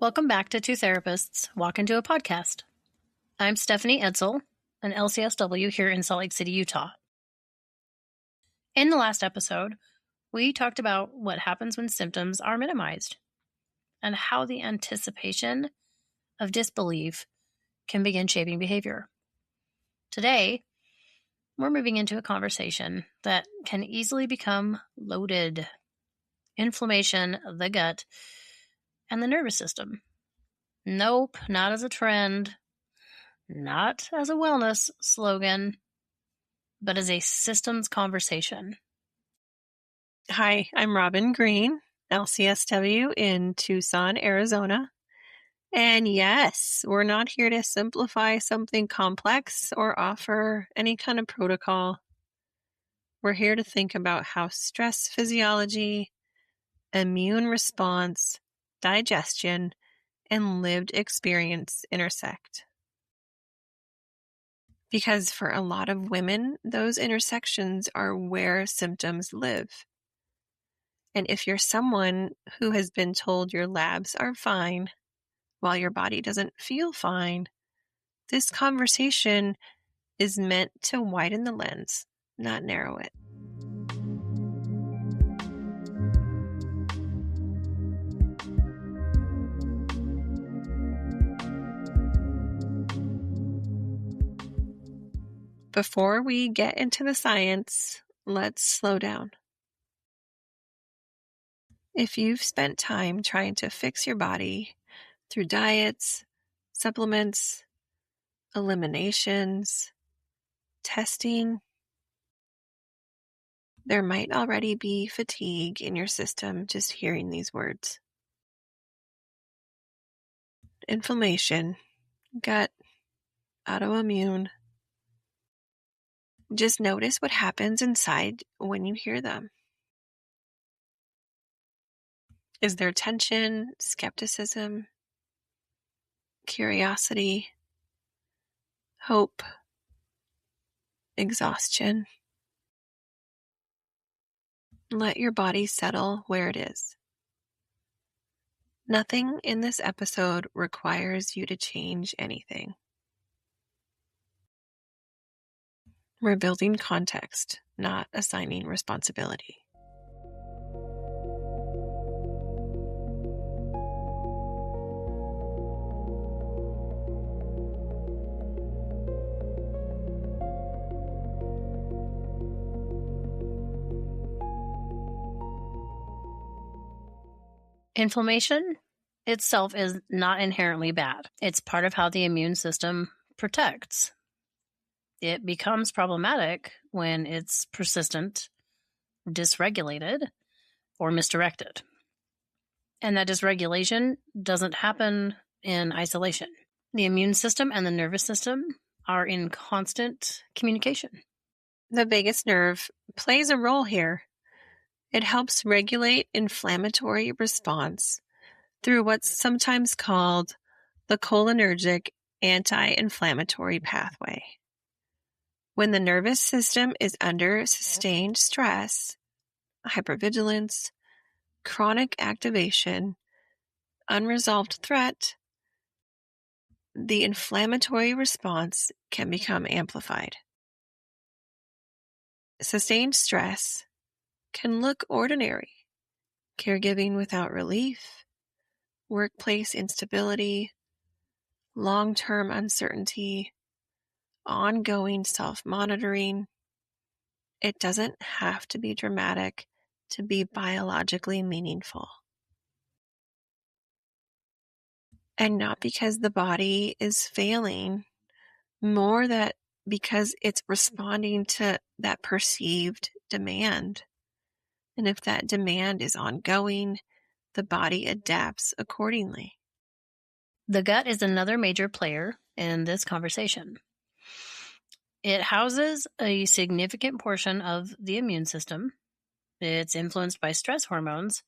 Welcome back to Two Therapists Walk Into a Podcast. I'm Stephanie Edsel, an LCSW here in Salt Lake City, Utah. In the last episode, we talked about what happens when symptoms are minimized and how the anticipation of disbelief can begin shaping behavior. Today, we're moving into a conversation that can easily become loaded. Inflammation of the gut and the nervous system. Nope, not as a trend, not as a wellness slogan, but as a systems conversation. Hi, I'm Robin Green, LCSW in Tucson, Arizona. And yes, we're not here to simplify something complex or offer any kind of protocol. We're here to think about how stress physiology, immune response, digestion, and lived experience intersect. Because for a lot of women, those intersections are where symptoms live. And if you're someone who has been told your labs are fine while your body doesn't feel fine, this conversation is meant to widen the lens, not narrow it. Before we get into the science, let's slow down. If you've spent time trying to fix your body through diets, supplements, eliminations, testing, there might already be fatigue in your system just hearing these words. Inflammation, gut, autoimmune. Just notice what happens inside when you hear them. Is there tension, skepticism, curiosity, hope, exhaustion? Let your body settle where it is. Nothing in this episode requires you to change anything. We're building context, not assigning responsibility. Inflammation itself is not inherently bad. It's part of how the immune system protects. It becomes problematic when it's persistent, dysregulated, or misdirected. And that dysregulation doesn't happen in isolation. The immune system and the nervous system are in constant communication. The vagus nerve plays a role here. It helps regulate inflammatory response through what's sometimes called the cholinergic anti-inflammatory pathway. When the nervous system is under sustained stress, hypervigilance, chronic activation, unresolved threat, the inflammatory response can become amplified. Sustained stress can look ordinary: caregiving without relief, workplace instability, long-term uncertainty, ongoing self-monitoring. It doesn't have to be dramatic to be biologically meaningful. And not because the body is failing, more that because it's responding to that perceived demand. And if that demand is ongoing, the body adapts accordingly. The gut is another major player in this conversation. It houses a significant portion of the immune system. It's influenced by stress hormones,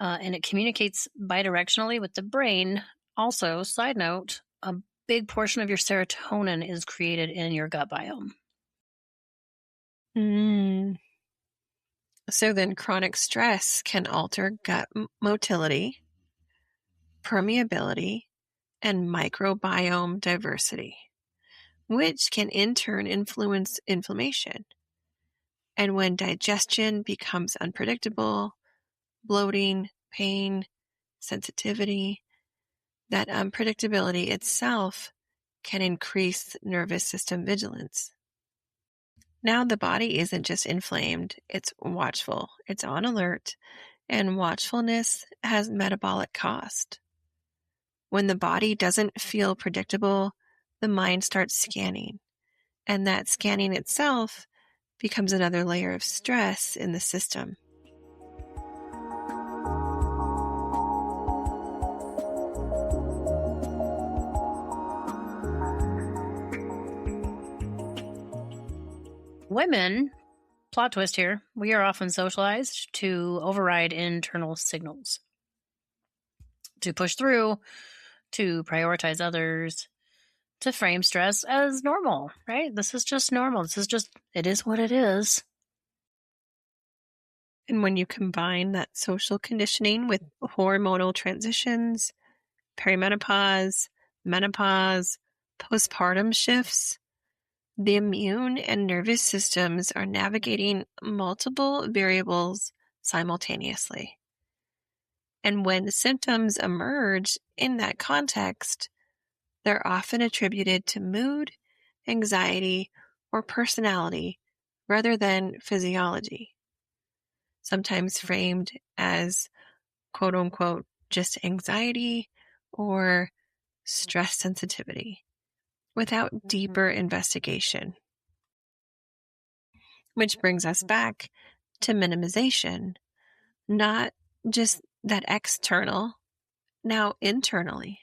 and it communicates bidirectionally with the brain. Also, side note, a big portion of your serotonin is created in your gut biome. So then chronic stress can alter gut motility, permeability, and microbiome diversity, which can in turn influence inflammation. And when digestion becomes unpredictable, bloating, pain, sensitivity, that unpredictability itself can increase nervous system vigilance. Now the body isn't just inflamed, it's watchful, it's on alert, and watchfulness has metabolic cost. When the body doesn't feel predictable, the mind starts scanning, and that scanning itself becomes another layer of stress in the system. Women, plot twist here, we are often socialized to override internal signals, to push through, to prioritize others, to frame stress as normal, right? This is just normal. It is what it is. And when you combine that social conditioning with hormonal transitions, perimenopause, menopause, postpartum shifts, the immune and nervous systems are navigating multiple variables simultaneously. And when symptoms emerge in that context, they're often attributed to mood, anxiety, or personality rather than physiology. Sometimes framed as quote unquote just anxiety or stress sensitivity without deeper investigation. Which brings us back to minimization, not just that external, now internally.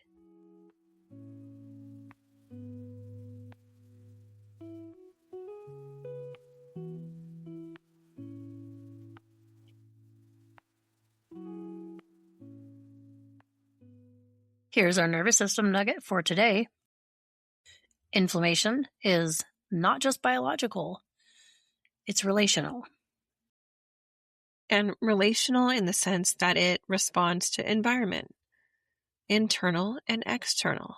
Here's our nervous system nugget for today. Inflammation is not just biological, it's relational. And relational in the sense that it responds to environment, internal and external,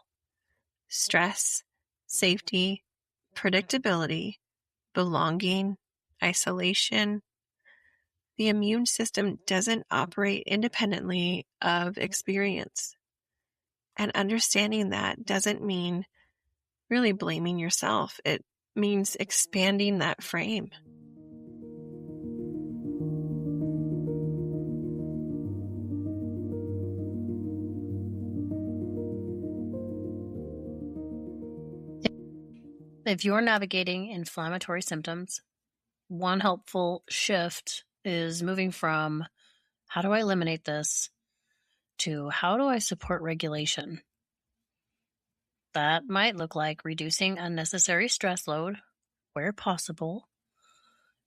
stress, safety, predictability, belonging, isolation. The immune system doesn't operate independently of experience. And understanding that doesn't mean really blaming yourself. It means expanding that frame. If you're navigating inflammatory symptoms, one helpful shift is moving from how do I eliminate this to how do I support regulation? That might look like reducing unnecessary stress load where possible,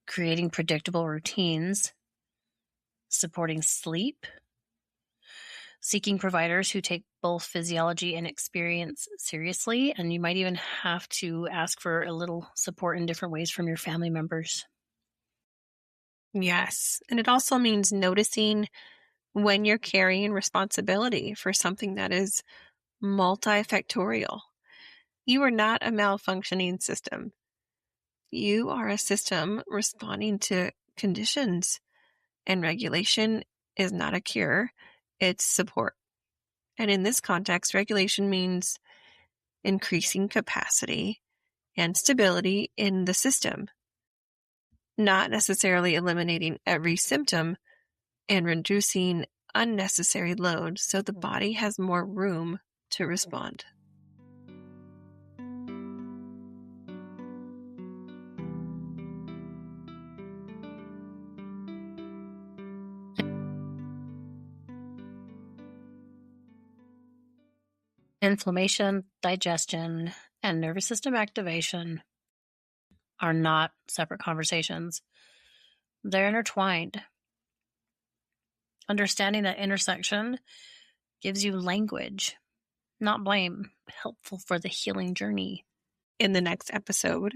creating predictable routines, supporting sleep, seeking providers who take both physiology and experience seriously, and you might even have to ask for a little support in different ways from your family members. Yes, and it also means noticing when you're carrying responsibility for something that is multifactorial. You are not a malfunctioning system. You are a system responding to conditions, and regulation is not a cure, it's support. And in this context, regulation means increasing capacity and stability in the system, not necessarily eliminating every symptom and reducing unnecessary load so the body has more room to respond. Inflammation, digestion, and nervous system activation are not separate conversations. They're intertwined. Understanding that intersection gives you language, not blame, helpful for the healing journey. In the next episode,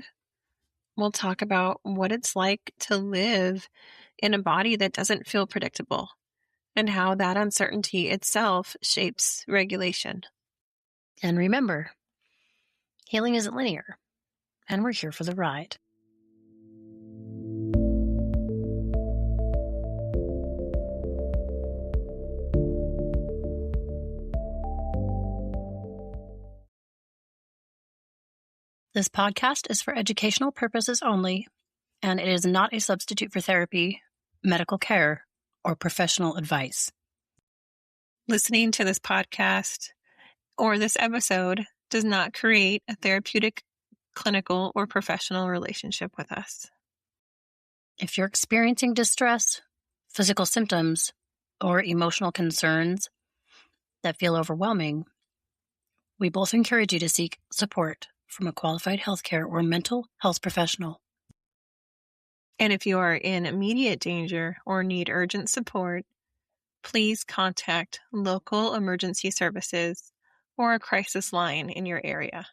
we'll talk about what it's like to live in a body that doesn't feel predictable, and how that uncertainty itself shapes regulation. And remember, healing isn't linear, and we're here for the ride. This podcast is for educational purposes only, and it is not a substitute for therapy, medical care, or professional advice. Listening to this podcast or this episode does not create a therapeutic, clinical, or professional relationship with us. If you're experiencing distress, physical symptoms, or emotional concerns that feel overwhelming, we both encourage you to seek support from a qualified healthcare or mental health professional. And if you are in immediate danger or need urgent support, please contact local emergency services or a crisis line in your area.